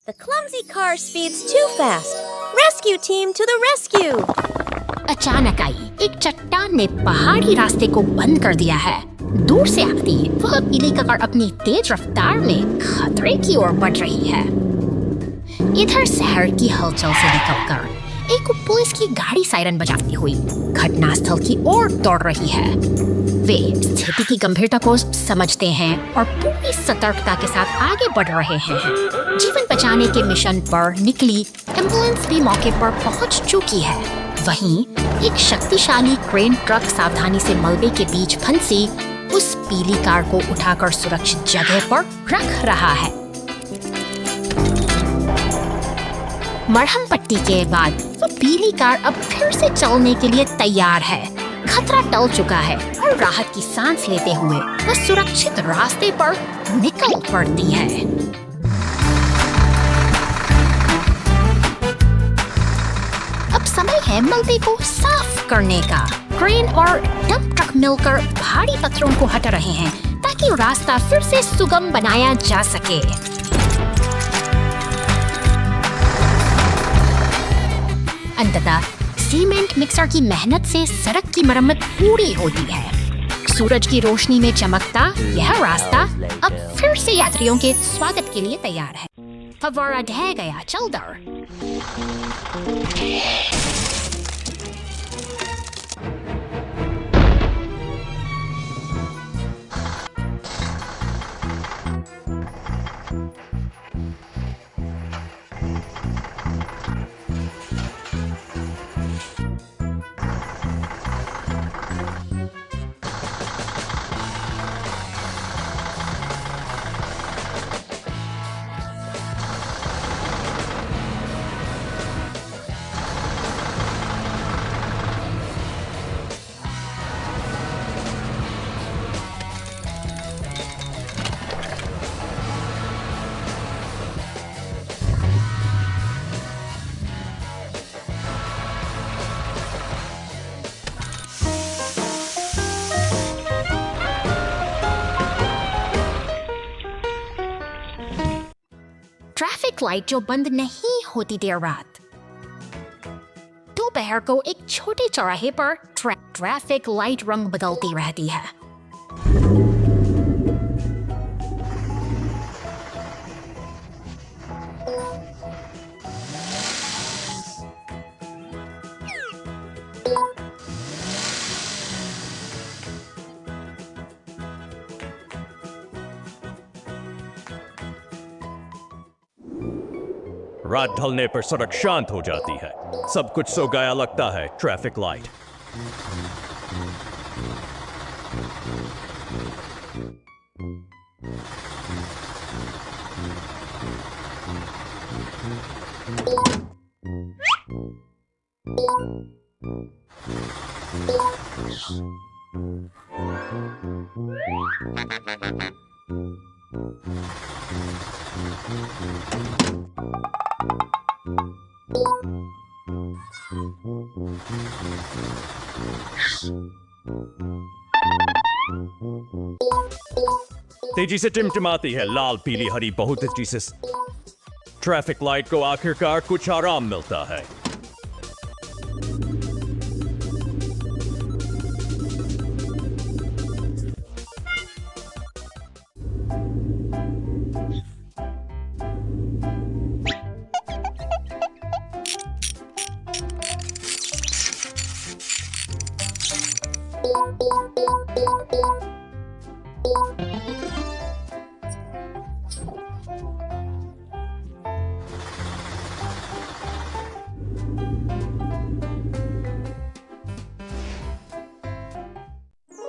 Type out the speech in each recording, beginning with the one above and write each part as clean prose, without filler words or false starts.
The clumsy car speeds too fast. Rescue team to the rescue! अचानक आई एक चट्टान ने पहाड़ी रास्ते को बंद कर दिया है। दूर से आती वह पीली कार अपनी तेज रफ्तार में खतरे की ओर बढ़ रही है। इधर शहर की हलचल से निकलकर एक पुलिस की गाड़ी सायरन बजाती हुई घटनास्थल की ओर दौड़ रही है। वे स्थिति की गंभीरता को समझते हैं और पूरी सतर्कता के साथ आगे बढ़ रहे हैं। जीवन बचाने के मिशन पर निकली एम्बुलेंस भी मौके पर पहुंच चुकी है। वहीं एक शक्तिशाली क्रेन ट्रक सावधानी से मलबे के बीच फंसी उस पीली कार को उठाकर सुरक्षित जगह पर रख रहा है। मरहम पट्टी के बाद वो पीली कार अब फिर से चलने के लिए तैयार है। खतरा टल चुका है और राहत की सांस लेते हुए वह सुरक्षित रास्ते पर निकल पड़ती है। अब समय है मलबे को साफ करने का। क्रेन और डंप ट्रक मिलकर भारी पत्थरों को हटा रहे हैं ताकि रास्ता फिर से सुगम बनाया जा सके। अंततः सीमेंट मिक्सर की मेहनत से सड़क की मरम्मत पूरी होती है। सूरज की रोशनी में चमकता यह रास्ता अब फिर से यात्रियों के स्वागत के लिए तैयार है। फव्वारा ढह गया, चल दर। ट्रैफिक लाइट जो बंद नहीं होती देर रात। दोपहर को एक छोटे चौराहे पर ट्रैफिक लाइट रंग बदलती रहती है। रात ढलने पर सड़क शांत हो जाती है। सब कुछ सो गया लगता है। ट्रैफिक लाइट तेजी से टिमटिमाती है। लाल पीली हरी बहुत तेजी से। ट्रैफिक लाइट को आखिरकार कुछ आराम मिलता है।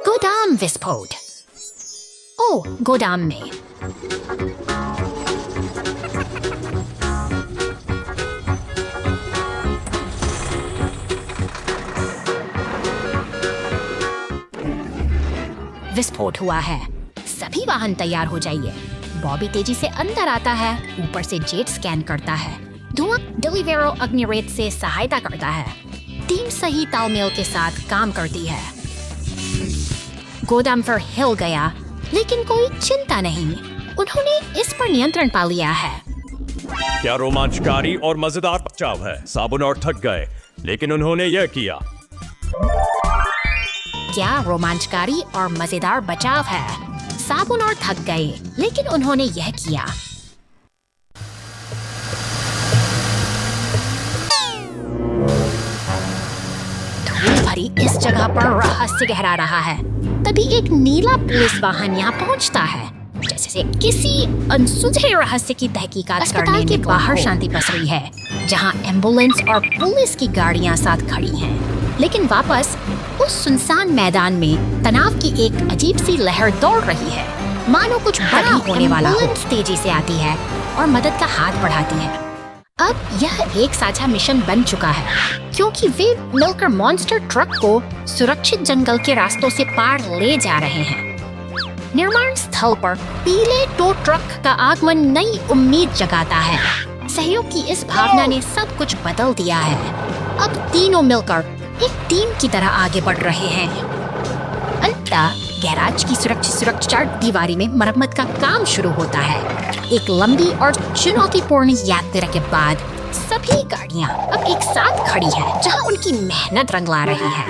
गोदाम विस्फोट। ओह, गोदाम में विस्फोट हुआ है। सभी वाहन तैयार हो जाइए। बॉबी तेजी से अंदर आता है, ऊपर से जेट स्कैन करता है। धुआं डिलीवेरो अग्निरेत से सहायता करता है। टीम सही तालमेल के साथ काम करती है। गोदाम पर हिल गया, लेकिन कोई चिंता नहीं। उन्होंने इस पर नियंत्रण पा लिया है। क्या रोमांचकारी और मजेदार बचाव है। साबुन और थक गए, लेकिन उन्होंने यह किया। क्या रोमांचकारी और मजेदार बचाव है। साबुन और थक गए, लेकिन उन्होंने यह किया। धूल भरी इस जगह पर रहस्य गहरा रहा है। तभी एक नीला पुलिस वाहन यहाँ पहुँचता है, जैसे किसी अनसुलझे रहस्य की तहकीकात करने। अस्पताल के बाहर शांति पसरी है, जहाँ एम्बुलेंस और पुलिस की गाड़ियाँ साथ खड़ी हैं। लेकिन वापस उस सुनसान मैदान में तनाव की एक अजीब सी लहर दौड़ रही है, मानो कुछ बड़ा होने वाला हो। एम्बुलेंस तेजी से आती है और मदद का हाथ बढ़ाती है। अब यह एक साझा मिशन बन चुका है, क्योंकि वे मिलकर मॉन्स्टर ट्रक को सुरक्षित जंगल के रास्तों से पार ले जा रहे हैं। निर्माण स्थल पर पीले टो ट्रक का आगमन नई उम्मीद जगाता है। सहयोग की इस भावना ने सब कुछ बदल दिया है। अब तीनों मिलकर एक टीम की तरह आगे बढ़ रहे हैं। अंततः गैराज की सुरक्षा दीवारी में मरम्मत का काम शुरू होता है। एक लंबी और चुनौतीपूर्ण यात्रा के बाद सभी गाड़ियां अब एक साथ खड़ी हैं, जहां उनकी मेहनत रंग ला रही है।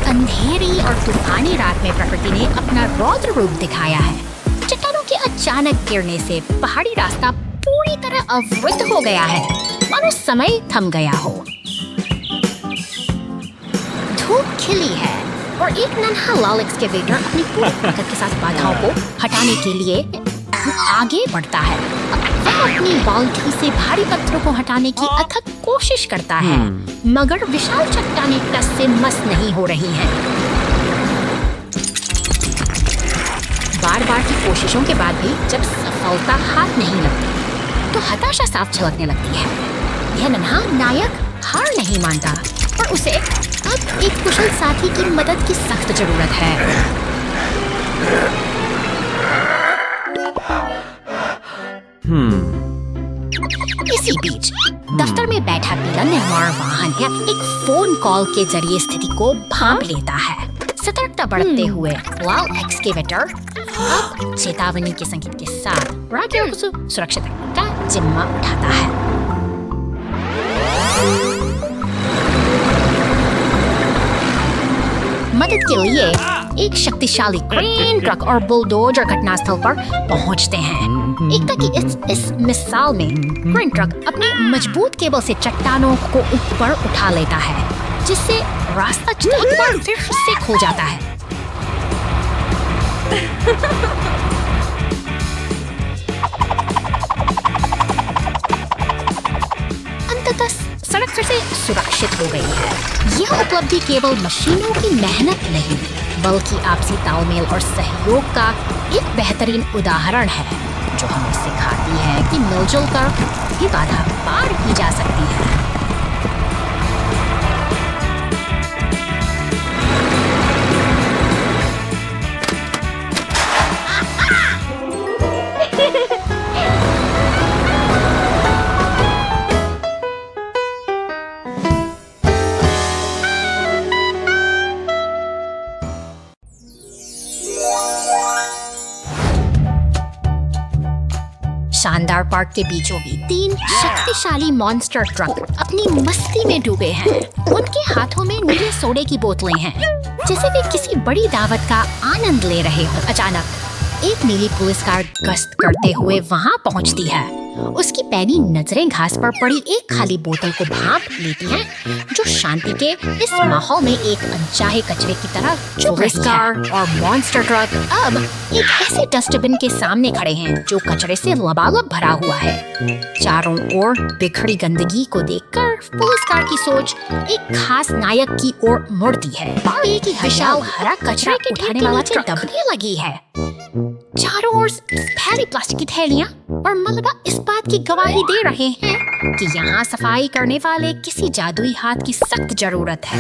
अंधेरी और तूफानी रात में प्रकृति ने अपना रौद्र रूप दिखाया है। चट्टानों के अचानक गिरने से पहाड़ी रास्ता पूरी तरह अवरुद्ध हो गया है, मानो समय थम गया हो। धूप खिली है और एक नन्हा लाल एक्सकेवेटर अपनी पूरी ताकत के साथ बाधाओं को हटाने के लिए आगे बढ़ता है। वह अपनी बाल्टी से भारी पत्थरों को हटाने की अथक कोशिश करता है, मगर विशाल चट्टानें टस से मस नहीं हो रही हैं। बार बार की कोशिशों के बाद भी जब सफलता हाथ नहीं लगती, तो हताशा साफ झलकने लगती है। यह नन्हा नायक हार नहीं मानता, पर उसे अब एक कुशल साथी की मदद की सख्त जरूरत है। इसी बीच दफ्तर में बैठा पीला निर्माण वाहन एक फोन कॉल के जरिए स्थिति को भांप लेता है। सतर्कता बढ़ते हुए लाल एक्सकेवेटर अब चेतावनी के संकेत के साथ राकेश को सुरक्षित रखने का जिम्मा उठाता है। मदद के लिए एक शक्तिशाली क्रेन ट्रक और बुलडोजर घटनास्थल पर पहुंचते हैं। एकता की इस मिसाल में क्रेन ट्रक अपनी मजबूत केबल से चट्टानों को ऊपर उठा लेता है, जिससे रास्ता एक बार फिर से खुल जाता है। अंततः सड़क फिर से सुरक्षित हो गई है। यह उपलब्धि केवल मशीनों की मेहनत नहीं, बल्कि आपसी तालमेल और सहयोग का एक बेहतरीन उदाहरण है, जो हमें सिखाती है कि मिलजुल कर भी बाधा पार की जा सकती है। शानदार पार्क के बीचों बीच तीन शक्तिशाली मॉन्स्टर ट्रक अपनी मस्ती में डूबे हैं। उनके हाथों में नीले सोडे की बोतलें हैं, जैसे वे किसी बड़ी दावत का आनंद ले रहे हो। अचानक एक नीली पुलिस कार गश्त करते हुए वहां पहुंचती है। उसकी पैनी नजरें घास पर पड़ी एक खाली बोतल को भांप लेती हैं, जो शांति के इस माहौल में एक अनचाहे कचरे की तरह चुभ रही है। और मॉन्स्टर ट्रक अब एक ऐसे डस्टबिन के सामने खड़े हैं जो कचरे से लबालब भरा हुआ है। चारों ओर बिखरी गंदगी को देखकर पुलिस कार की सोच एक खास नायक की ओर मुड़ती है। एक ही विशाल हरा कचरा उठाने वाला ट्रक दबने लगी है। चारों ओर फैली प्लास्टिक की थैलियां और मलबा इस बात की गवाही दे रहे हैं कि यहाँ सफाई करने वाले किसी जादुई हाथ की सख्त जरूरत है।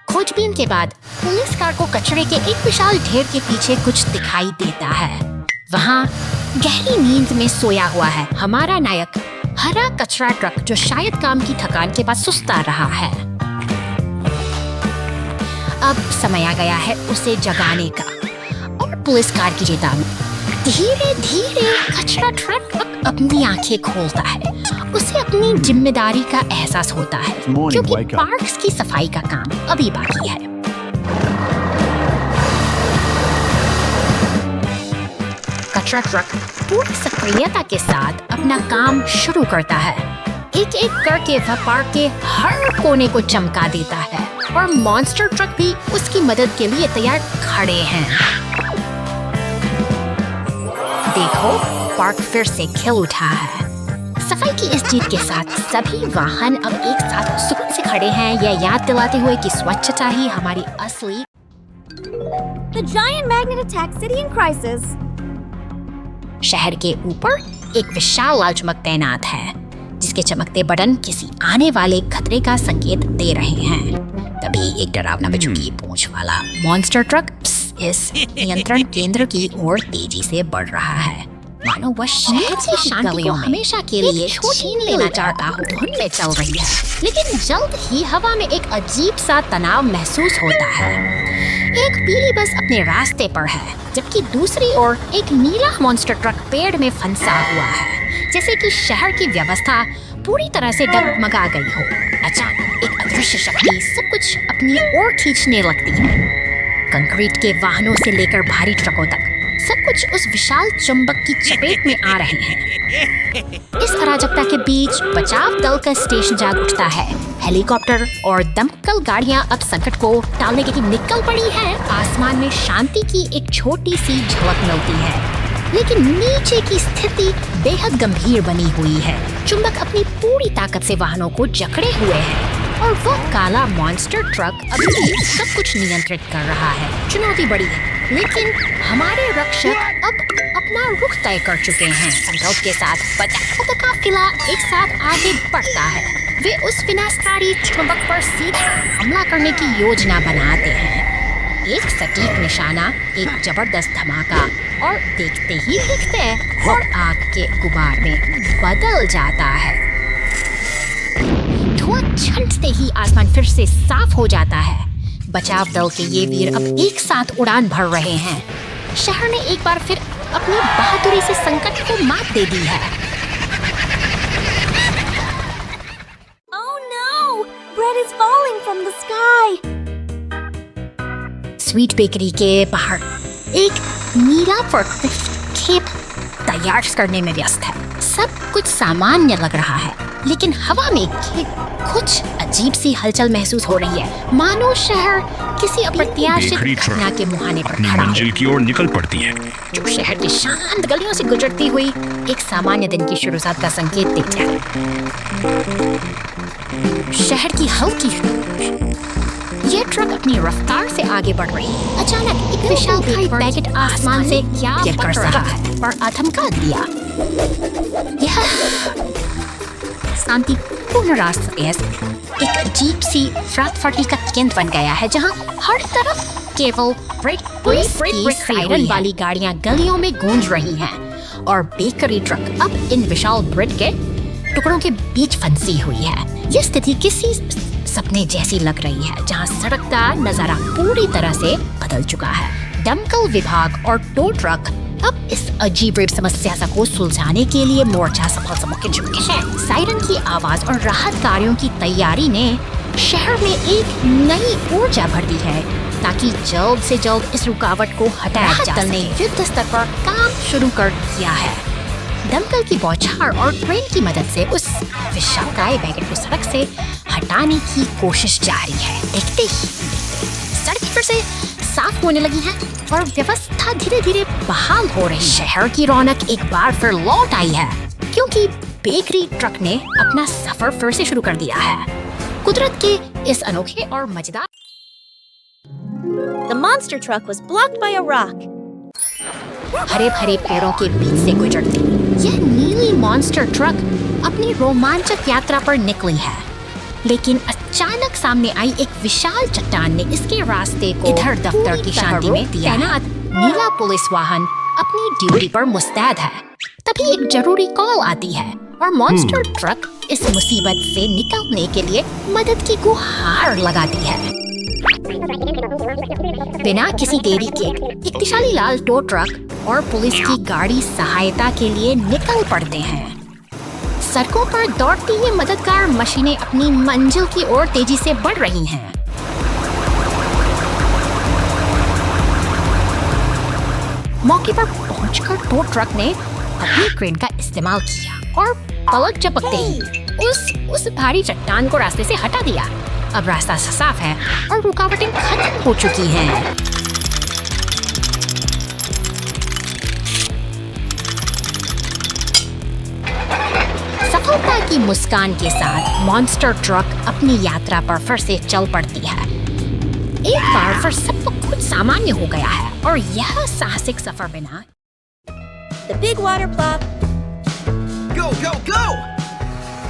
खोजबीन के बाद पुलिस कार को कचरे के एक विशाल ढेर के पीछे कुछ दिखाई देता है। वहाँ गहरी नींद में सोया हुआ है हमारा नायक हरा कचरा ट्रक जो शायद काम की थकान के बाद सुस्ता रहा है। अब समय आ गया है उसे जगाने का और पुलिस कार की चेतावनी। धीरे धीरे कचरा ट्रक अपनी आंखें खोलता है। उसे अपनी जिम्मेदारी का एहसास होता है क्योंकि पार्क्स की सफाई का काम अभी बाकी है। कचरा ट्रक पूरी सक्रियता के साथ अपना काम शुरू करता है। एक एक करके वह पार्क के हर कोने को चमका देता है और मॉन्स्टर ट्रक भी उसकी मदद के लिए तैयार खड़े हैं। देखो, पार्क फिर से खिल उठा है। सफाई की इस जीत के साथ सभी वाहन अब एक साथ सुकून से खड़े हैं, यह याद दिलाते हुए कि स्वच्छता ही हमारी असली। The giant magnet attacked city in crisis. शहर के ऊपर एक विशाल लाल चमक तैनात है, जिसके चमकते बटन किसी आने वाले खतरे का संकेत दे रहे हैं। तभी एक डरावना बिच्छू पूंछ वाला मॉन्स्टर ट्रक इस नियंत्रण केंद्र की ओर तेजी से बढ़ रहा है, मानो वह शहर की शांति को हमेशा के लिए छीन लेना चाहता हो। धुन में चल रही है, लेकिन जल्द ही हवा में एक अजीब सा तनाव महसूस होता है। एक पीली बस अपने रास्ते पर है, जबकि दूसरी ओर एक नीला मॉन्स्टर ट्रक पेड़ में फंसा हुआ है, जैसे कि शहर की व्यवस्था पूरी तरह से डगमगा गई हो। अचानक एक अदृश्य शक्ति सब कुछ अपनी ओर खींचने लगती है। कंक्रीट के वाहनों से लेकर भारी ट्रकों तक सब कुछ उस विशाल चुंबक की चपेट में आ रहे हैं। इस अराजकता के बीच बचाव दल का स्टेशन जाग उठता है। हेलीकॉप्टर और दमकल गाड़ियां अब संकट को टालने के लिए निकल पड़ी हैं। आसमान में शांति की एक छोटी सी झलक मिलती है, लेकिन नीचे की स्थिति बेहद गंभीर बनी हुई है। चुंबक अपनी पूरी ताकत से वाहनों को जकड़े हुए है और वो काला मॉन्स्टर ट्रक अभी भी सब कुछ नियंत्रित कर रहा है। चुनौती बड़ी है, लेकिन हमारे रक्षक अब अपना रुख तय कर चुके हैं। संकल्प के साथ बचाव का काफिला एक साथ आगे बढ़ता है। वे उस विनाशकारी चुंबक पर सीधा हमला करने की योजना बनाते हैं। एक सटीक निशाना, एक जबरदस्त धमाका और देखते ही देखते और आग के गुबार में बदल जाता है। धुआं छंटते ही आसमान फिर से साफ हो जाता है। बचाव दल के ये वीर अब एक साथ उड़ान भर रहे हैं। शहर ने एक बार फिर अपनी बहादुरी से संकट को मात दे दी है। Oh no! Bread is falling from the sky. Sweet bakery के बाहर एक नीला फोर्कलिफ्ट खेप तैयार करने में व्यस्त है। सब कुछ सामान्य लग रहा है, लेकिन हवा में कुछ अजीब सी हलचल महसूस हो रही है, मानो शहर किसी अप्रत्याशित घटना के मुहाने पर खड़ा हो। मंजिल की ओर निकल पड़ती है, जो शहर की शांत गलियों से गुजरती हुई एक सामान्य दिन की शुरुआत का संकेत देती है। शहर की हल्की ये ट्रक अपनी रफ्तार से आगे बढ़ रही है। अचानक एक विशाल पैकेट आसमान से क्या गिर रहा है और आधमका दिया। यह शांतिपूर्ण रास्ता एक अजीब सी अफरा-तफरी का केंद्र बन गया है, जहाँ हर तरफ केवल ब्रेक सायरन वाली गाड़ियाँ गलियों में गूंज रही हैं और बेकरी ट्रक अब इन विशाल ब्रेड के टुकड़ों के बीच फंसी हुई है। यह स्थिति किसी सपने जैसी लग रही है, जहाँ सड़क का नजारा पूरी तरह से बदल चुका है। दमकल विभाग और टो ट्रक अब इस अजीब समस्या को सुलझाने के लिए मोर्चा सफल के चुके हैं। सायरन की आवाज और राहत कार्यों की तैयारी ने शहर में एक नई ऊर्जा भर दी है, ताकि जल्द से जल्द इस रुकावट को हटाया जा सके। दल ने युद्ध स्तर पर काम शुरू कर दिया है। दमकल की बौछार और ट्रेन की मदद से उस विशालकाय पैकेट को सड़क से हटाने की कोशिश जारी है। देखते ही सड़क फिर से साफ होने लगी है और व्यवस्था धीरे धीरे बहाल हो रही है। शहर की रौनक एक बार फिर लौट आई है, क्योंकि बेकरी ट्रक ने अपना सफर फिर से शुरू कर दिया है। कुदरत के इस अनोखे और मजेदार। The monster truck was blocked by a rock. हरे भरे पेड़ों के बीच से गुजरती यह नीली मॉन्स्टर ट्रक अपनी रोमांचक यात्रा पर निकली है, लेकिन अचानक सामने आई एक विशाल चट्टान ने इसके रास्ते को इधर दफ्तर की शांति में दिया। तैनात नीला पुलिस वाहन अपनी ड्यूटी पर मुस्तैद है। तभी एक जरूरी कॉल आती है। और मॉन्स्टर ट्रक इस मुसीबत से निकलने के लिए मदद की गुहार लगाती है। बिना किसी देरी के शक्तिशाली लाल टो ट्रक और पुलिस की गाड़ी सहायता के लिए निकल पड़ते हैं। सड़कों पर दौड़ती ये मददगार मशीनें अपनी मंजिल की ओर तेजी से बढ़ रही हैं। मौके पर पहुंचकर टो ट्रक ने अपनी क्रेन का इस्तेमाल किया और पलक झपकते ही उस भारी चट्टान को रास्ते से हटा दिया। अब रास्ता साफ है और रुकावटें खत्म हो चुकी हैं। सफलता की मुस्कान के साथ मॉन्स्टर ट्रक अपनी यात्रा पर फिर से चल पड़ती है। एक बार फिर सब कुछ सामान्य हो गया है और यह साहसिक सफर बिना The big water plop. Go, go, go!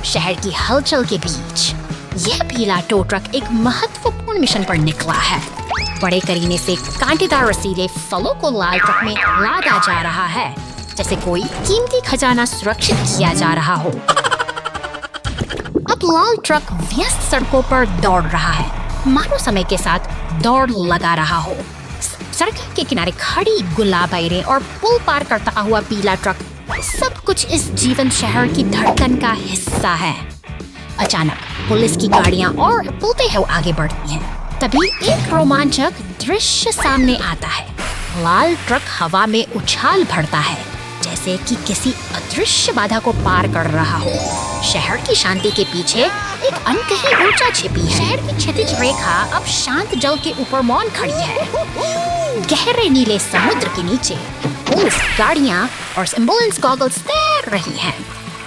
शहर की हलचल के बीच यह पीला टो ट्रक एक महत्वपूर्ण मिशन पर निकला है। बड़े करीने से कांटेदार रसीले फलों को लाल ट्रक में लादा जा रहा है, जैसे कोई कीमती खजाना सुरक्षित किया जा रहा हो। अब लाल ट्रक व्यस्त सड़कों पर दौड़ रहा है, मानो समय के साथ दौड़ लगा रहा हो। सड़क के किनारे खड़ी गुलाबैरें और पुल पार करता हुआ पीला ट्रक, सब कुछ इस जीवंत शहर की धड़कन का हिस्सा है। अचानक पुलिस की गाड़ियां और पुलते हुए आगे बढ़ती हैं। तभी एक रोमांचक दृश्य सामने आता है। लाल ट्रक हवा में उछाल भरता है, जैसे कि किसी अदृश्य बाधा को पार कर रहा हो। शहर की शांति के पीछे एक अनकही ऊर्जा छिपी है। शहर की क्षैतिज रेखा अब शांत जल के ऊपर मौन खड़ी है। गहरे नीले समुद्र के नीचे पुलिस गाड़ियां और एम्बुलेंस गॉगल्स तैर रही हैं।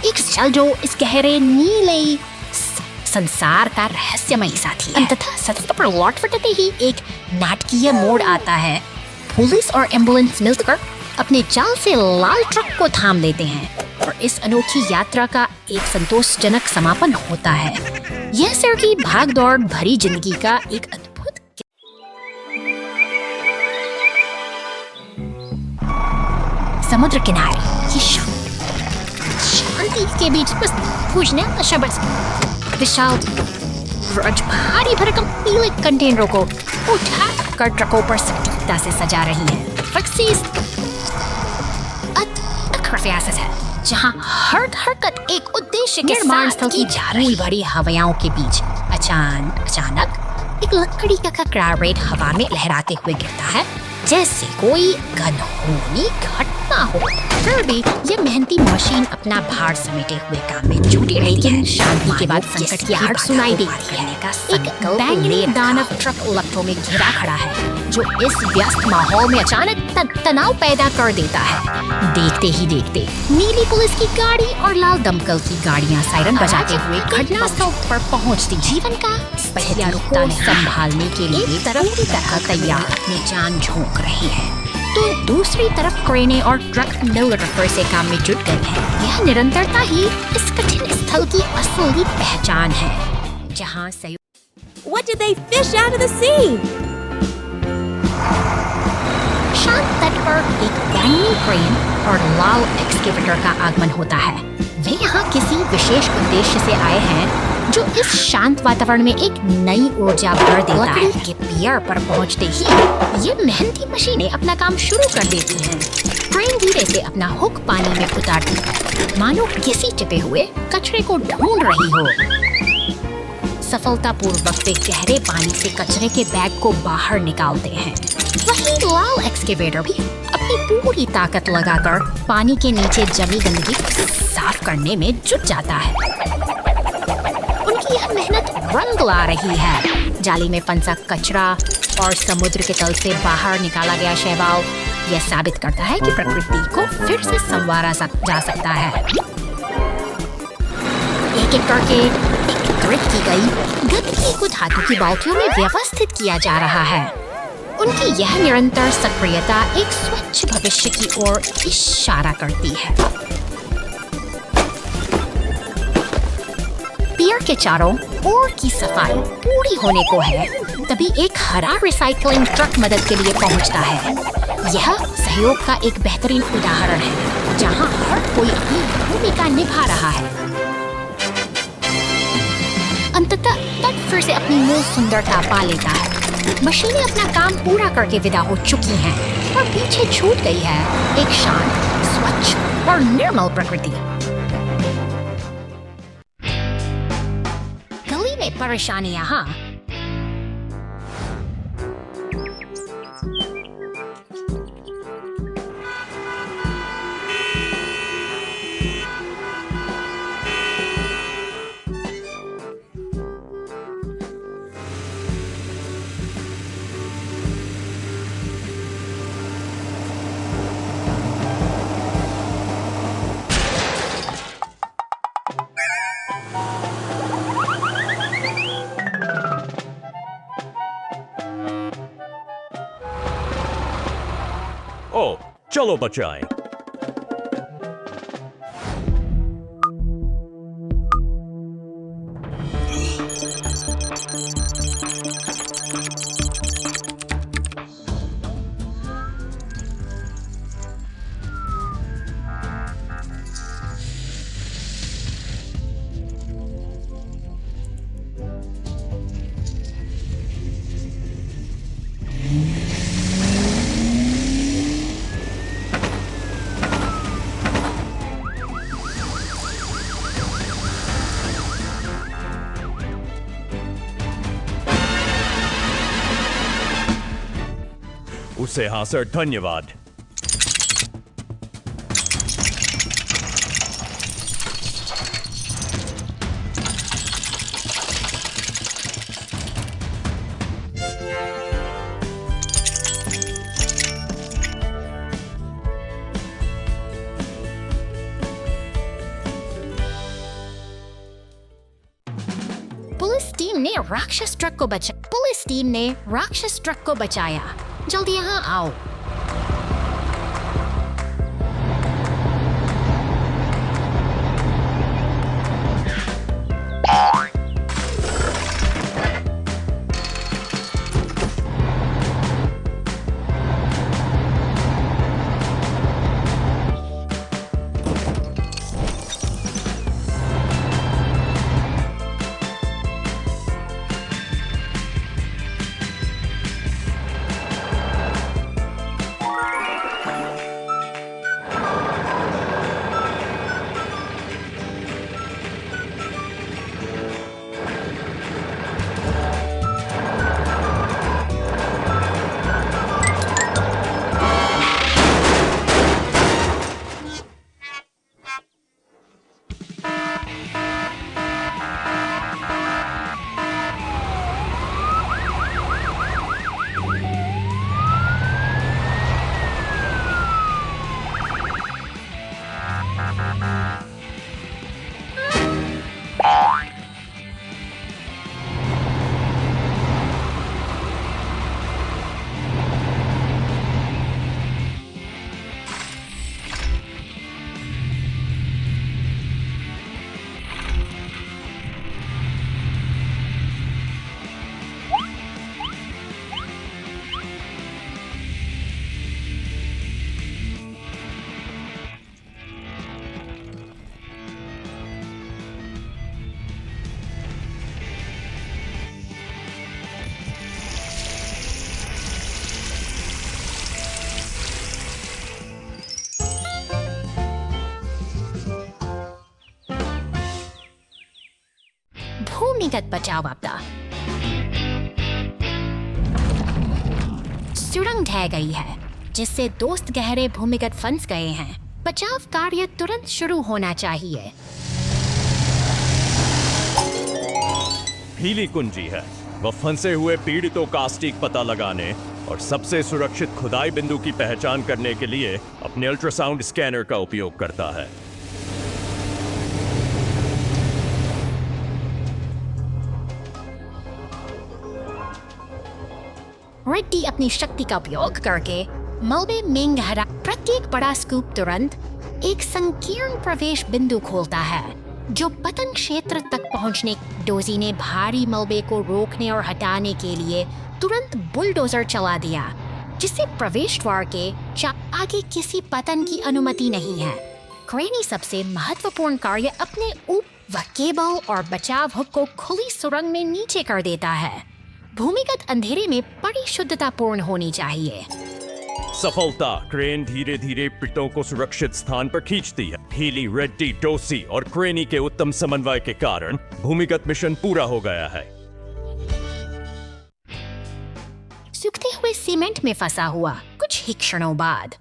एक जल जो इस गहरे नीले संसार का रहस्यमय साथी है। अंततः सतह पर लौट फटते ही एक नाटकीय मोड़ आता है। पुलिस और एम्बुलेंस मिलकर अपने जाल से लाल ट्रक को थाम लेते हैं और इस अनोखी यात्रा का एक संतोषजनक समापन होता है। यह शहर की भागदौड़ भरी जिंदगी का एक अद्भुत समुद्र किनारे शांति के बीच बस पूछने का शब्द विशाल भारी भरकम पीले कंटेनरों को उठाकर ट्रकों पर सटीकता से सजा रही है। रियासत है जहाँ हर हरकत एक उद्देश्य के निर्माण स्थल की झाड़ी भरी हवाओं के बीच अचानक एक लकड़ी का ककड़ारेट हवा में लहराते हुए गिरता है, जैसे कोई अनहोनी घटना हो। फिर भी ये मेहनती मशीन अपना भार समेटे हुए काम में जुटी रहती है। शांति के बाद संकट की आहट सुनाई देती है। एक बैंगनी दानव ट्रक लपटों में घिरा खड़ा है, जो इस व्यस्त माहौल में अचानक तनाव पैदा कर देता है। देखते ही देखते नीली पुलिस की गाड़ी और लाल दमकल की गाड़ियां सायरन बजाते हुए घटनास्थल पर पहुंचती। जीवन का पहले को संभालने के लिए पूरी तरह तैयार अपनी जान झोंक रही है, तो दूसरी तरफ क्रेनें और ट्रक मिलकर से काम में जुट गए हैं। यह निरंतरता ही इस कठिन स्थल की असली पहचान है, जहाँ What did they fish out of the sea? शांत तट पर एक बैंगनी क्रेन और लाल एक्सकेवेटर का आगमन होता है। वे यहाँ किसी विशेष उद्देश्य से आए हैं, जो इस शांत वातावरण में एक नई ऊर्जा भर देता है। के पियर पर पहुँचते ही ये मेहनती मशीनें अपना काम शुरू कर देती हैं। क्रेन धीरे से अपना हुक पानी में उतारती है, मानो किसी चिपे हुए कचरे को ढूंढ रही हो। सफलतापूर्वक वे गहरे पानी से कचरे के बैग को बाहर निकालते हैं। वहीं लाल एक्सकेवेटर भी अपनी पूरी ताकत लगाकर पानी के नीचे जमी गंदगी को साफ करने में जुट जाता है। उनकी यह मेहनत रंग ला रही है। जाली में फंसा कचरा और समुद्र के तल से बाहर निकाला गया शैवाल यह साबित करता है कि प्रकृति को फिर से संवारा जा सकता है। एक एक करके एकत्रित की गई गंदगी को धातु की बाल्टियों में व्यवस्थित किया जा रहा है। उनकी यह निरंतर सक्रियता एक स्वच्छ भविष्य की ओर इशारा करती है। पियर के चारों ओर की सफाई पूरी होने को है, तभी एक हरा रिसाइकलिंग ट्रक मदद के लिए पहुंचता है। यह सहयोग का एक बेहतरीन उदाहरण है जहां हर कोई अपनी भूमिका निभा रहा है। अंततः तट फिर से अपनी मूल सुंदरता पा लेता है। मशीनें अपना काम पूरा करके विदा हो चुकी हैं और पीछे छूट गई है एक शांत, स्वच्छ और निर्मल प्रकृति। गली में परेशानी यहाँ। ओ, चलो बचाएं। उसे हाँ सर, धन्यवाद। पुलिस टीम ने राक्षस ट्रक को बचाया। जल्दी यहाँ आओ। भूमिगत बचाव आपदा। सुरंग ढह गई है जिससे दोस्त गहरे भूमिगत फंस गए हैं। बचाव कार्य तुरंत शुरू होना चाहिए। पीली कुंजी है। वह फंसे हुए पीड़ितों का सटीक पता लगाने और सबसे सुरक्षित खुदाई बिंदु की पहचान करने के लिए अपने अल्ट्रासाउंड स्कैनर का उपयोग करता है। रेड्डी अपनी शक्ति का उपयोग करके मलबे में गहरा प्रत्येक बड़ा स्कूप तुरंत एक संकीर्ण प्रवेश बिंदु खोलता है जो पतन क्षेत्र तक पहुंचने। डोजी ने भारी मलबे को रोकने और हटाने के लिए तुरंत बुलडोजर चला दिया जिससे प्रवेश द्वार के आगे किसी पतन की अनुमति नहीं है। क्रेनी सबसे महत्वपूर्ण कार्य अपने वह केबल और बचाव हुक को खुली सुरंग में नीचे कर देता है। भूमिगत अंधेरे में बड़ी शुद्धता पूर्ण होनी चाहिए। सफलता। क्रेन धीरे धीरे पिटों को सुरक्षित स्थान पर खींचती है। हीली, रेड्डी, डोसी और क्रेनी के उत्तम समन्वय के कारण भूमिगत मिशन पूरा हो गया है। सूखते हुए सीमेंट में फंसा हुआ कुछ ही क्षणों बाद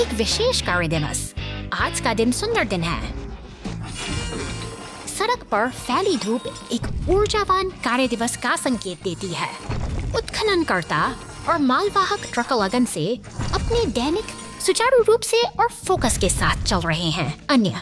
एक विशेष कार्य दिवस। आज का दिन सुंदर दिन है। सड़क पर फैली धूप एक ऊर्जावान कार्य दिवस का संकेत देती है। उत्खननकर्ता और मालवाहक ट्रक लगन से अपने दैनिक सुचारू रूप से और फोकस के साथ चल रहे हैं। अन्य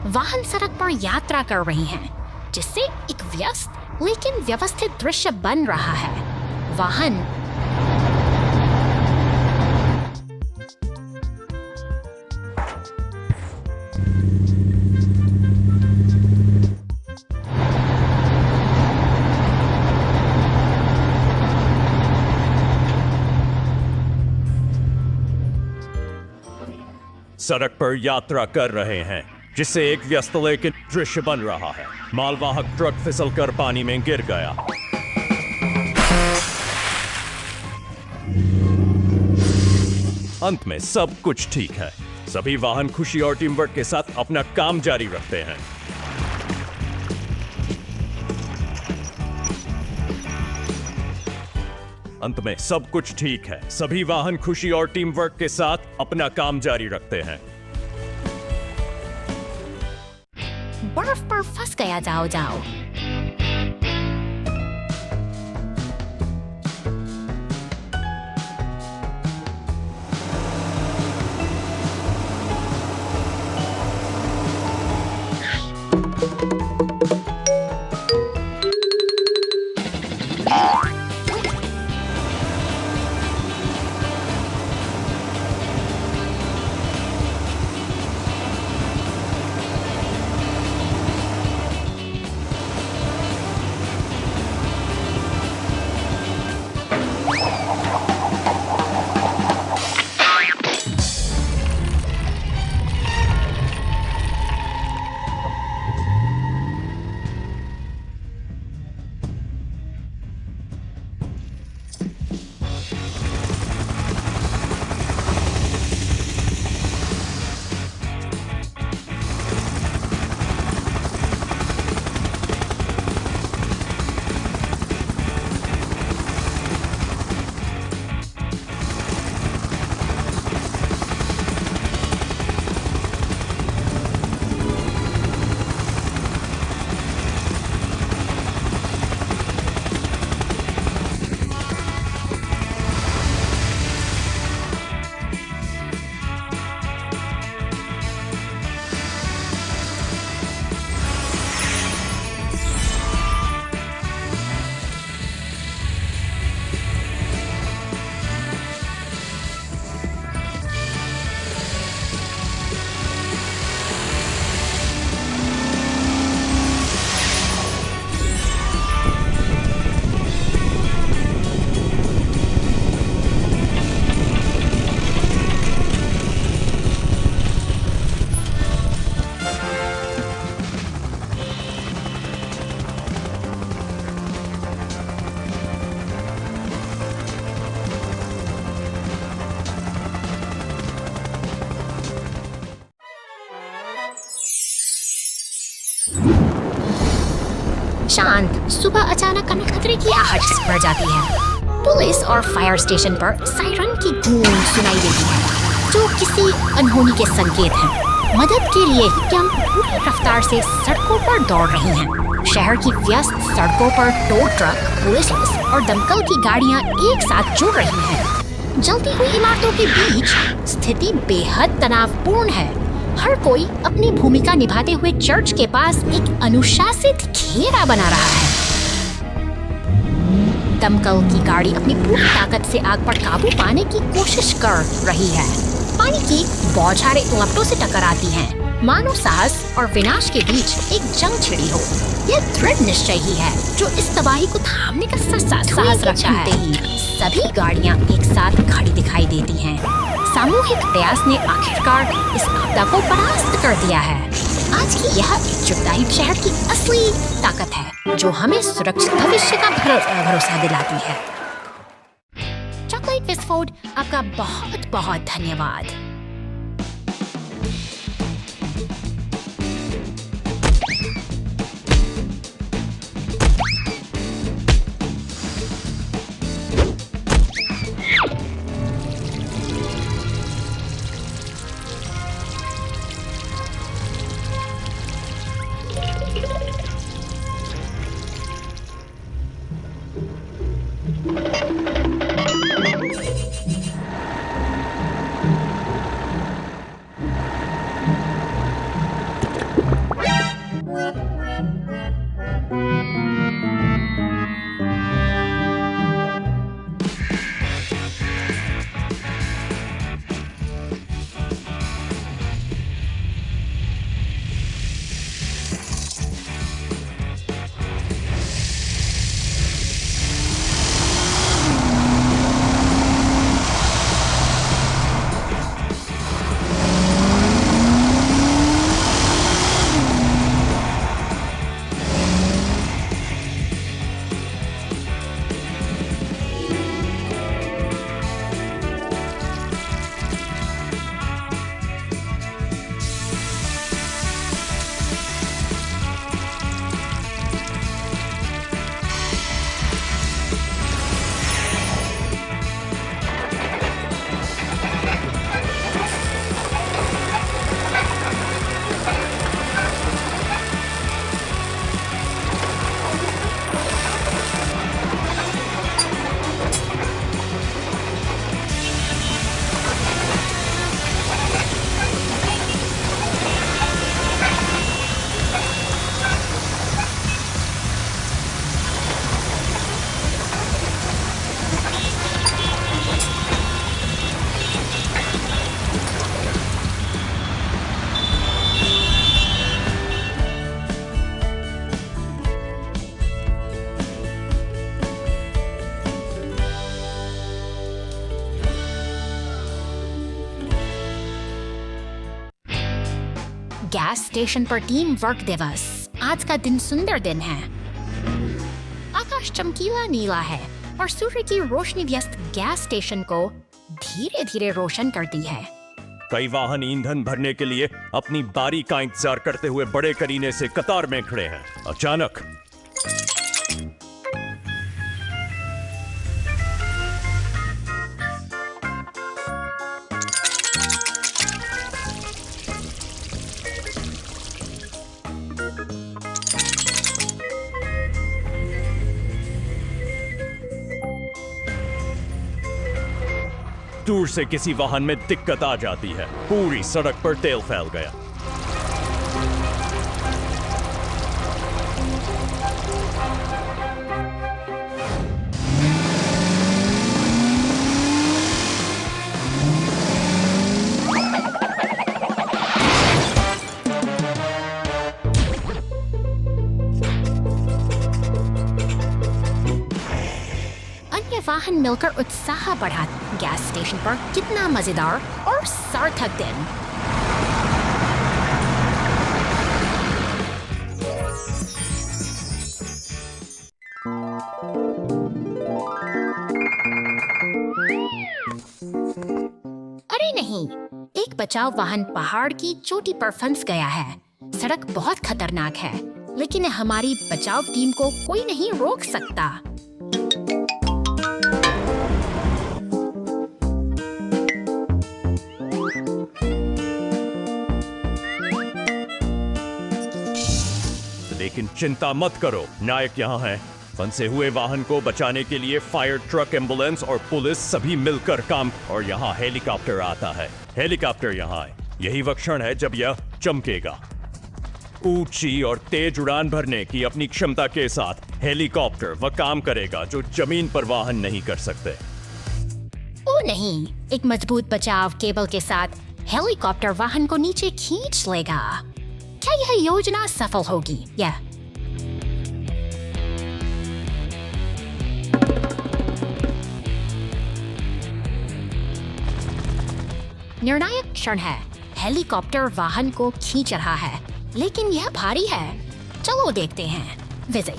वाहन सड़क पर यात्रा कर रही हैं, जिससे एक व्यस्त लेकिन व्यवस्थित दृश्य बन रहा है। वाहन सड़क पर यात्रा कर रहे हैं, जिससे एक व्यस्त लेकिन दृश्य बन रहा है। मालवाहक ट्रक फिसलकर पानी में गिर गया। अंत में सब कुछ ठीक है। सभी वाहन खुशी और टीम वर्क के साथ अपना काम जारी रखते हैं। अंत में सब कुछ ठीक है। सभी वाहन खुशी और टीम वर्क के साथ अपना काम जारी रखते हैं। बर्फ पर फंस गया जाओ जाओ। शांत सुबह अचानक खतरे की आहट बढ़ जाती है। पुलिस और फायर स्टेशन पर सायरन की गूंज सुनाई देती है, जो किसी अनहोनी के संकेत हैं। मदद के लिए कैंप पूरी रफ्तार से सड़कों पर दौड़ रही हैं। शहर की व्यस्त सड़कों पर टो ट्रक, पुलिस और दमकल की गाड़ियां एक साथ जुड़ रही हैं। जलती हुई इमारतों के बीच स्थिति बेहद तनावपूर्ण है। हर कोई अपनी भूमिका निभाते हुए चर्च के पास एक अनुशासित घेरा बना रहा है। दमकल की गाड़ी अपनी पूरी ताकत से आग पर काबू पाने की कोशिश कर रही है। पानी की बौछारें लपटों से टकराती हैं, मानो साहस और विनाश के बीच एक जंग छिड़ी हो। यह दृढ़ निश्चय ही है जो इस तबाही को थामने का साहस रखता है। सभी गाड़ियां एक साथ खड़ी दिखाई देती हैं। सामूहिक प्रयास ने आखिरकार इस आपदा को परास्त कर दिया है। आज की यह एकजुटता शहर की असली ताकत है, जो हमें सुरक्षित भविष्य का भरोसा दिलाती है। चॉकलेट विस्फोट, आपका बहुत बहुत धन्यवाद। गैस स्टेशन पर टीम वर्क दिवस। आज का दिन सुंदर दिन है। आकाश चमकीला नीला है और सूर्य की रोशनी व्यस्त गैस स्टेशन को धीरे धीरे रोशन करती है। कई वाहन ईंधन भरने के लिए अपनी बारी का इंतजार करते हुए बड़े करीने से कतार में खड़े हैं। अचानक दूर से किसी वाहन में दिक्कत आ जाती है। पूरी सड़क पर तेल फैल गया। वाहन मिलकर उत्साह बढ़ा। गैस स्टेशन पर कितना मजेदार और सार्थक दिन। अरे नहीं, एक बचाव वाहन पहाड़ की चोटी पर फंस गया है। सड़क बहुत खतरनाक है, लेकिन हमारी बचाव टीम को कोई नहीं रोक सकता। लेकिन चिंता मत करो, नायक यहाँ हैं। फंसे हुए वाहन को बचाने के लिए फायर ट्रक, एम्बुलेंस और पुलिस सभी मिलकर काम, और यहाँ हेलीकॉप्टर आता है। हेलीकॉप्टर यहाँ है, यही वह क्षण है जब यह चमकेगा। ऊंची और तेज उड़ान भरने की अपनी क्षमता के साथ हेलीकॉप्टर वह काम करेगा जो जमीन पर वाहन नहीं कर सकते। ओ नहीं, एक मजबूत बचाव केबल के साथ हेलीकॉप्टर वाहन को नीचे खींच लेगा। क्या यह योजना सफल होगी? या निर्णायक क्षण है। हेलीकॉप्टर वाहन को खींच रहा है, लेकिन यह भारी है। चलो देखते हैं। विजय,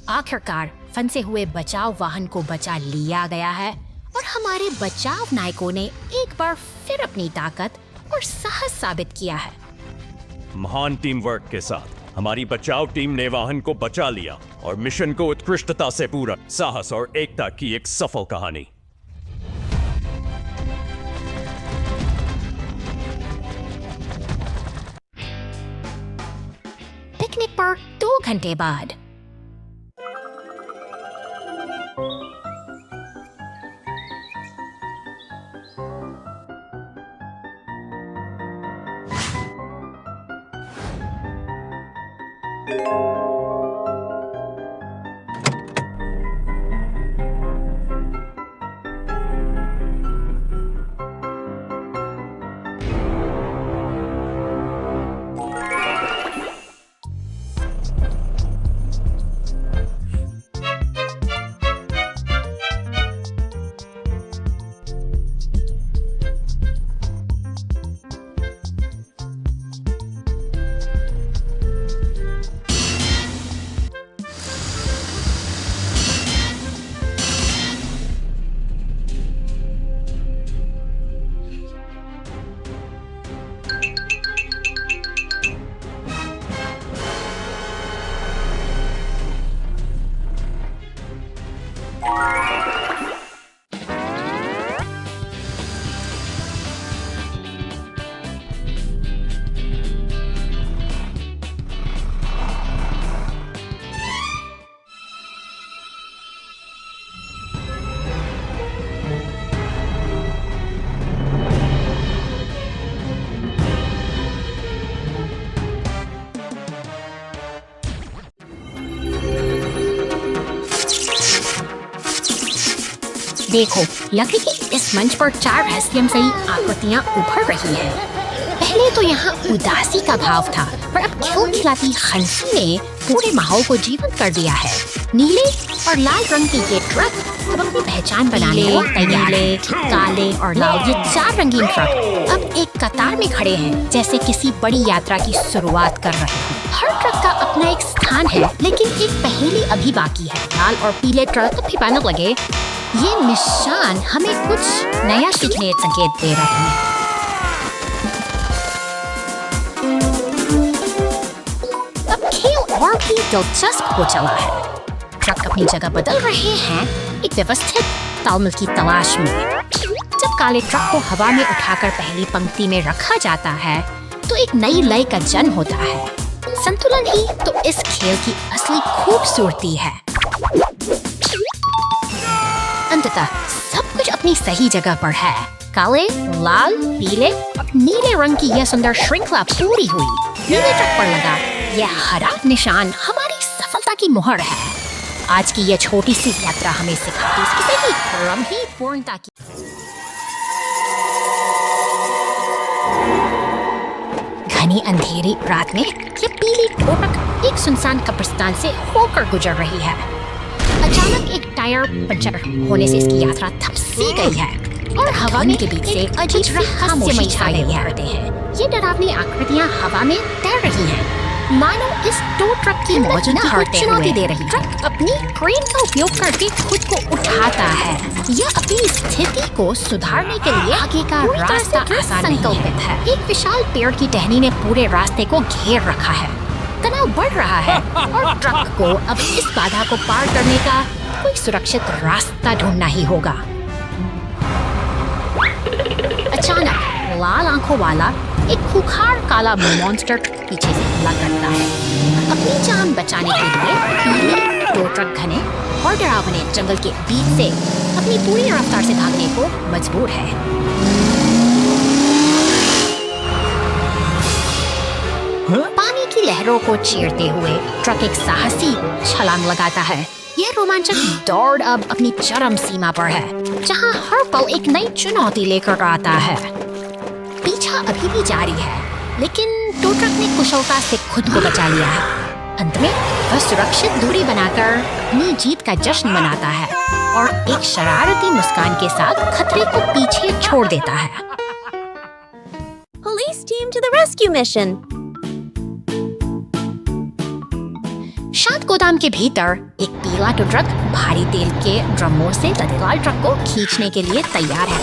आखिरकार फंसे हुए बचाव वाहन को बचा लिया गया है और हमारे बचाव नायकों ने एक बार फिर अपनी ताकत और साहस साबित किया है। महान टीम वर्क के साथ हमारी बचाव टीम ने वाहन को बचा लिया और मिशन को उत्कृष्टता से पूरा। साहस और एकता की एक सफल कहानी। पिकनिक पर 2 घंटे बाद देखो, लकड़ी के इस मंच पर 4 रहस्यमयी आकृतियां उभर रही हैं। पहले तो यहाँ उदासी का भाव था, पर अब खिलखिलाती हंसी ने पूरे माहौल को जीवंत कर दिया है। नीले और लाल रंग के ये ट्रक अब अपनी पहचान बनाने को तैयार हैं। काले और लाल ये 4 रंगीन ट्रक अब एक कतार में खड़े हैं, जैसे किसी बड़ी यात्रा की शुरुआत कर रहे हैं। हर ट्रक का अपना एक स्थान है, लेकिन एक पहेली अभी बाकी है। लाल और पीले ट्रक भी बनने लगे। ये निशान हमें कुछ नया सीखने संकेत दे रहे हैं। अब खेल और भी दिलचस्प हो चला है। ट्रक अपनी जगह बदल रहे हैं, एक व्यवस्थित तालमेल की तलाश में। जब काले ट्रक को हवा में उठाकर पहली पंक्ति में रखा जाता है, तो एक नई लय का जन्म होता है। संतुलन ही तो इस खेल की असली खूबसूरती है। अंततः सब कुछ अपनी सही जगह पर है। काले, लाल, पीले और नीले रंग की यह सुंदर श्रृंखला पूरी हुई। नीले ट्रक पर लगा यह हरा निशान हमारी सफलता की मुहर है। आज की यह छोटी सी यात्रा हमें सिखाती है किसी भी क्रम ही पूर्णता की। घनी अंधेरी रात में यह पीली ट्रक एक सुनसान कब्रिस्तान से होकर गुजर रही है। अचानक एक टायर पंचर होने से इसकी यात्रा थम सी गई है और हवा के बीच से अजीब रहस्यमयी छाए हुए हैं। ये डरावनी आकृतियां हवा में तैर रही हैं, मानो इस टो ट्रक की मौजूदगी को चुनौती दे रही है। ट्रक अपनी क्रेन का उपयोग करके खुद को उठाता है। यह अपनी स्थिति को सुधारने के लिए आगे का रास्ता आसान संकल्पित है। एक विशाल पेड़ की टहनी ने पूरे रास्ते को घेर रखा है। तनाव बढ़ रहा है और ट्रक को अब इस बाधा को पार करने का कोई सुरक्षित रास्ता ढूंढना ही होगा। अचानक लाल आंखों वाला एक खूंखार काला मॉन्स्टर पीछे से हमला करता है। अपनी जान बचाने के लिए पीले टो ट्रक घने और डरावने जंगल के बीच से अपनी पूरी रफ्तार से भागने को मजबूर है। पानी की लहरों को चीरते हुए ट्रक एक साहसी छलांग लगाता है। यह रोमांचक दौड़ अब अपनी चरम सीमा पर है, जहां हर पल एक नई चुनौती लेकर आता है। पीछा अभी भी जारी है, लेकिन टो ट्रक ने कुशलता से खुद को बचा लिया है। अंत में वह सुरक्षित दूरी बनाकर अपनी जीत का जश्न मनाता है और एक शरारती मुस्कान के साथ खतरे को पीछे छोड़ देता है। Police team to the rescue mission. शांत गोदाम के भीतर एक पीला टो ट्रक भारी तेल के ड्रमों से तत्काल ट्रक को खींचने के लिए तैयार है।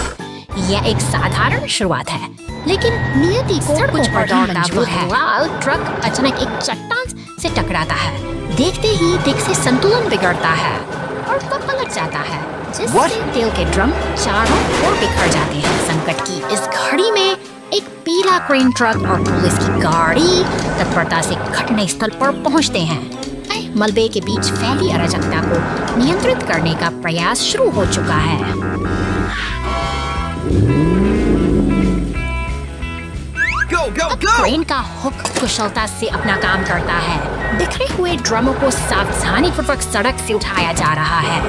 यह एक साधारण शुरुआत है, लेकिन नियति को कुछ और मंजूर है। लाल ट्रक अचानक एक चट्टान से टकराता है। देखते ही देख से संतुलन बिगड़ता है और वह पलट जाता है, जिससे तेल के ड्रम चारों ओर बिखर जाते हैं। संकट की इस घड़ी में एक पीला क्रेन ट्रक और पुलिस की गाड़ी तत्परता से घटनास्थल पर पहुंचते हैं। मलबे के बीच फैली अराजकता को नियंत्रित करने का प्रयास शुरू हो चुका है। क्रेन का हुक कुशलता से अपना काम करता है। बिखरे हुए ड्रमों को सावधानीपूर्वक सड़क से उठाया जा रहा है।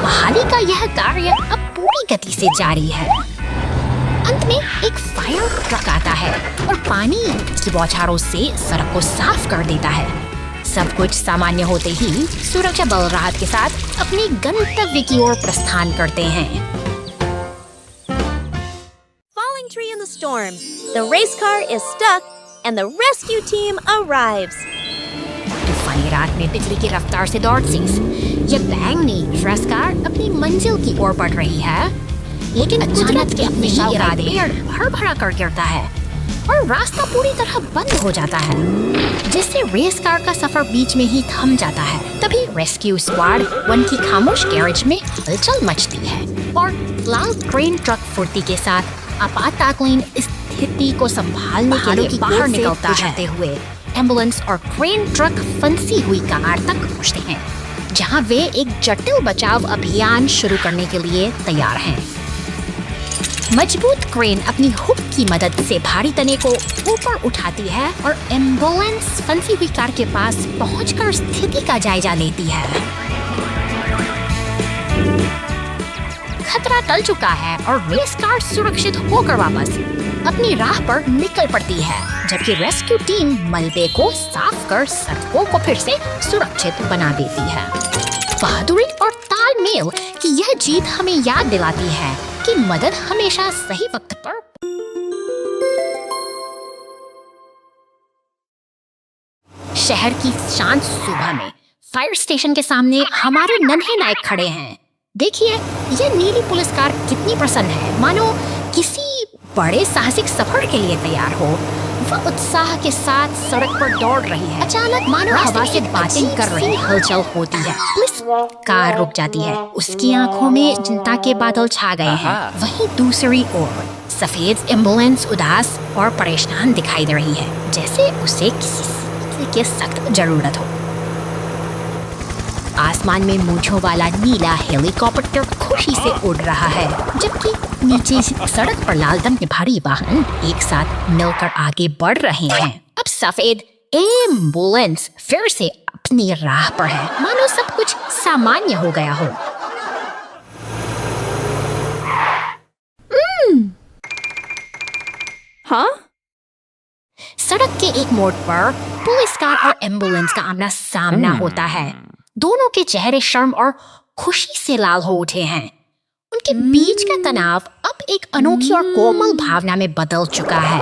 बहाली का यह कार्य अब पूरी गति से जारी है। अंत में एक फायर ट्रक आता है और पानी की बौछारों से सड़क को साफ कर देता है। सब कुछ सामान्य होते ही सुरक्षा बल राहत के साथ अपने गंतव्य की ओर प्रस्थान करते हैं। Falling tree in the storm. The race car is stuck and the rescue team arrives. तूफानी रात में बिजली की रफ्तार से दौड़ती यह बैंगनी रेस कार अपनी मंजिल की ओर बढ़ रही है, लेकिन अचानक के अपने इरादे हड़बड़ा कर गिरता है और रास्ता पूरी तरह बंद हो जाता है, जिससे रेस कार का सफर बीच में ही थम जाता है। तभी रेस्क्यू स्क्वाड वन की खामोश गैरेज में हलचल मचती है और लाल क्रेन ट्रक फुर्ती के साथ आपातकालीन स्थिति को संभालने के लिए बाहर निकलता है। हुए एम्बुलेंस और क्रेन ट्रक फंसी हुई कार तक पहुंचते हैं, जहां वे एक जटिल बचाव अभियान शुरू करने के लिए तैयार हैं। मजबूत क्रेन अपनी हुक की मदद से भारी तने को ऊपर उठाती है और एम्बुलेंस फंसी हुई कार के पास पहुंचकर स्थिति का जायजा लेती है। खतरा टल चुका है और रेस कार सुरक्षित होकर वापस अपनी राह पर निकल पड़ती है, जबकि रेस्क्यू टीम मलबे को साफ कर सड़कों को फिर से सुरक्षित बना देती है। बहादुरी और तालमेल की यह जीत हमें याद दिलाती है कि मदद हमेशा सही वक्त पर। शहर की शांत सुबह में फायर स्टेशन के सामने हमारे नन्हे नायक खड़े हैं। देखिए, यह नीली पुलिस कार कितनी प्रसन्न है, मानो किसी बड़े साहसिक सफर के लिए तैयार हो। वह उत्साह के साथ सड़क पर दौड़ रही है। अचानक मानो हवा से बातें कर रही हलचल होती है। पुलिस कार रुक जाती है। उसकी आंखों में चिंता के बादल छा गए हैं। वहीं दूसरी ओर सफेद एम्बुलेंस उदास और परेशान दिखाई दे रही है, जैसे उसे किसी की सख्त जरूरत हो। आसमान में मूंछों वाला नीला हेलीकॉप्टर खुशी से उड़ रहा है, जबकि नीचे सड़क पर लाल रंग के भारी वाहन एक साथ मिलकर आगे बढ़ रहे हैं। अब सफेद एम्बुलेंस फिर से अपनी राह पर है, मानो सब कुछ सामान्य हो गया हो। हाँ? सड़क के एक मोड़ पर पुलिस कार और एम्बुलेंस का आमना सामना होता है। दोनों के चेहरे शर्म और खुशी से लाल हो उठे हैं। उनके बीच का तनाव अब एक अनोखी और कोमल भावना में बदल चुका है।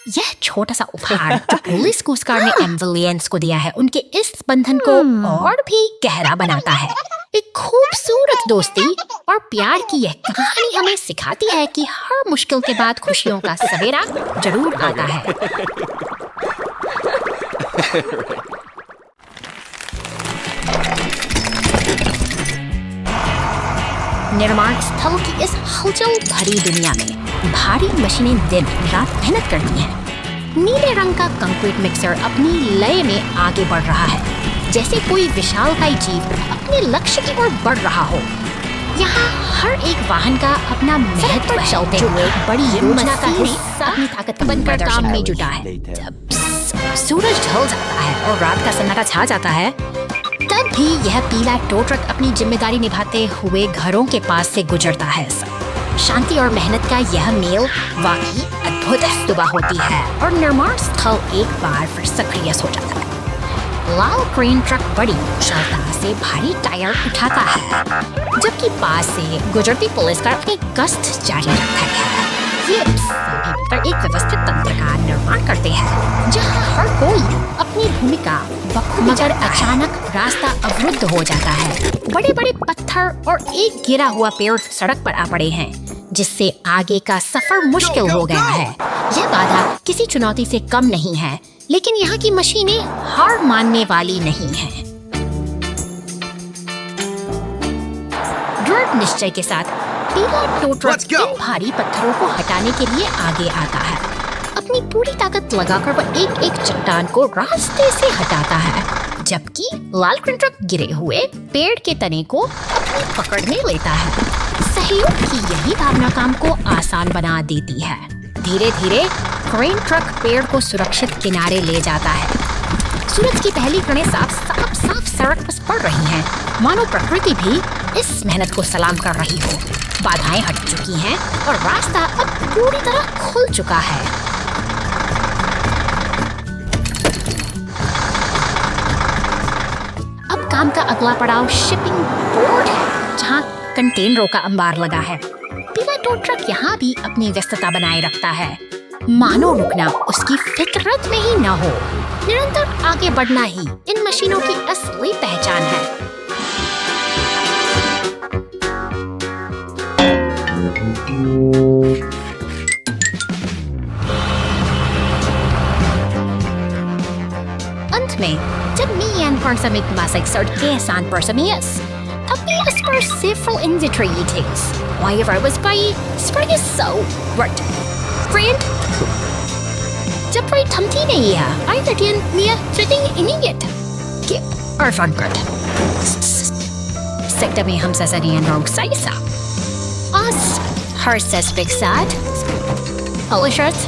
यह छोटा सा उपहार जो पुलिस कोस्ट गार्ड ने एम्बुलेंस को दिया है उनके इस बंधन को और भी गहरा बनाता है। एक खूबसूरत दोस्ती और प्यार की यह कहानी हमें सिखाती है कि हर मुश्किल के बाद खुशियों का सवेरा जरूर आता है। निर्माण स्थल की इस हलचल भरी दुनिया में भारी मशीनें दिन रात मेहनत करती हैं। नीले रंग का कंक्रीट मिक्सर अपनी लय में आगे बढ़ रहा है, जैसे कोई विशालकाय जीव अपने लक्ष्य की ओर बढ़ रहा हो। यहाँ हर एक वाहन का अपना महत्व चलते हुए बड़ी योजना का हिस्सा अपनी ताकत बनकर काम में जुटा है। जब सूरज ढल जाता है और रात का सन्नाटा छा जाता है, तब भी यह पीला टो ट्रक अपनी जिम्मेदारी निभाते हुए घरों के पास से गुजरता है। शांति और मेहनत का यह मेल वाकई अद्भुत सुबह होती है और निर्माण स्थल एक बार फिर सक्रिय हो जाता है। लाल क्रेन ट्रक बड़ी कुशलता से भारी टायर उठाता है, जबकि पास से गुजरती पुलिस कार अपनी गश्त जारी रखता है। ये सभी मिलकर एक व्यवस्थित तंत्र का निर्माण करते हैं, जहाँ हर कोई अपनी भूमिका मगर अचानक रास्ता अवरुद्ध हो जाता है। बड़े बड़े पत्थर और एक गिरा हुआ पेड़ सड़क पर आ पड़े हैं, जिससे आगे का सफर मुश्किल हो गया है। यह बाधा किसी चुनौती से कम नहीं है, लेकिन यहाँ की मशीनें हार मानने वाली नहीं हैं। दृढ़ निश्चय के साथ पीला टो ट्रक इन भारी पत्थरों को हटाने के लिए आगे आता है। अपनी पूरी ताकत लगाकर वह एक एक चट्टान को रास्ते से हटाता है, जबकि लाल क्रेन ट्रक गिरे हुए पेड़ के तने को अपनी पकड़ में लेता है। सहयोग की यही भावना काम को आसान बना देती है। धीरे धीरे क्रेन ट्रक पेड़ को सुरक्षित किनारे ले जाता है। सूरज की पहली किरणें साफ सड़क पर पड़ रही हैं, मानो प्रकृति भी इस मेहनत को सलाम कर रही हो। बाधाएं हट चुकी हैं और रास्ता अब पूरी तरह खुल चुका है। अब काम का अगला पड़ाव शिपिंग पोर्ट है, जहां कंटेनरों का अंबार लगा है। पीला टो ट्रक यहाँ भी अपनी व्यस्तता बनाए रखता है, मानो रुकना उसकी फितरत में ही न हो। निरंतर आगे बढ़ना ही इन मशीनों की असली पहचान है। अंत में, जब Mian Parsamit Masig Kesan Parsamias, Tapias per several invitrites. Wherever I was by, spring is so right. Friend, जब कोई थमती नहीं है, I didn't Mia sitting in it. Get our fun good. Sekta में हम ससरियन रोग साइसा. Us, her says big sad. Holy shirts.